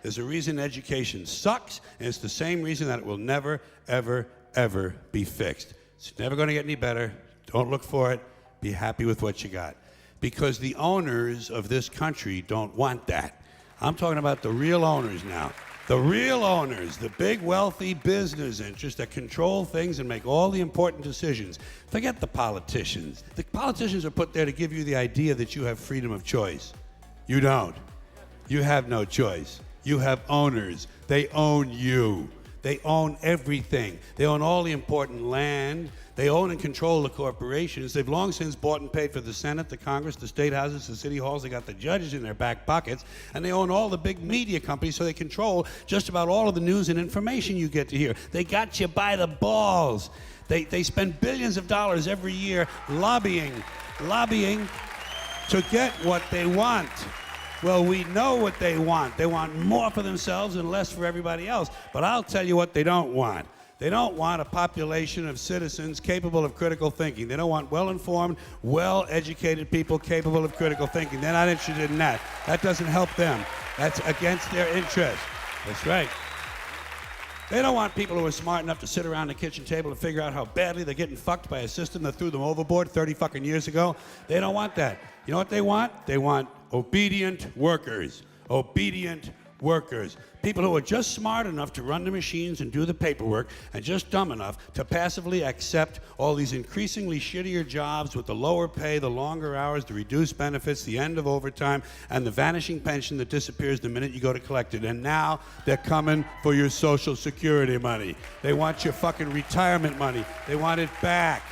There's a reason education sucks, and it's the same reason that it will never, ever, ever be fixed. It's never going to get any better. Don't look for it. Be happy with what you got. Because the owners of this country don't want that. I'm talking about the real owners now. The real owners, the big wealthy business interests that control things and make all the important decisions. Forget the politicians. The politicians are put there to give you the idea that you have freedom of choice. You don't. You have no choice. You have owners. They own you. They own everything. They own all the important land. They own and control the corporations. They've long since bought and paid for the Senate, the Congress, the state houses, the city halls. They got the judges in their back pockets. And they own all the big media companies, so they control just about all of the news and information you get to hear. They got you by the balls. They spend billions of dollars every year lobbying to get what they want. Well, we know what they want. They want more for themselves and less for everybody else. But I'll tell you what they don't want. They don't want a population of citizens capable of critical thinking. They don't want well-informed, well-educated people capable of critical thinking. They're not interested in that. That doesn't help them. That's against their interest. That's right. They don't want people who are smart enough to sit around the kitchen table and figure out how badly they're getting fucked by a system that threw them overboard 30 fucking years ago. They don't want that. You know what they want? They want obedient workers. Obedient workers. People who are just smart enough to run the machines and do the paperwork, and just dumb enough to passively accept all these increasingly shittier jobs with the lower pay, the longer hours, the reduced benefits, the end of overtime, and the vanishing pension that disappears the minute you go to collect it. And now they're coming for your Social Security money. They want your fucking retirement money. They want it back,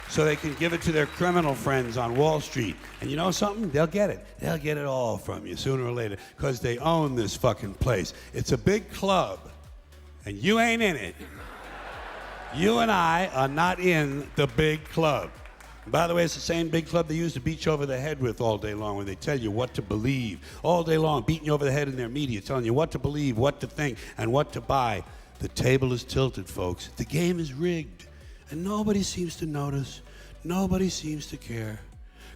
so they can give it to their criminal friends on Wall Street. And you know something? They'll get it. They'll get it all from you sooner or later, because they own this fucking place. It's a big club, and you ain't in it. You and I are not in the big club. By the way, it's the same big club they use to beat you over the head with all day long, when they tell you what to believe. All day long, beating you over the head in their media, telling you what to believe, what to think, and what to buy. The table is tilted, folks. The game is rigged. And nobody seems to notice. Nobody seems to care.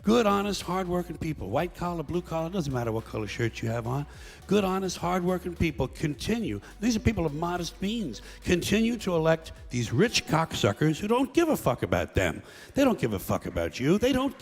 Good, honest, hard-working people, white collar, blue collar, doesn't matter what color shirt you have on. Good, honest, hard-working people continue. These are people of modest means. Continue to elect these rich cocksuckers who don't give a fuck about them. They don't give a fuck about you. They don't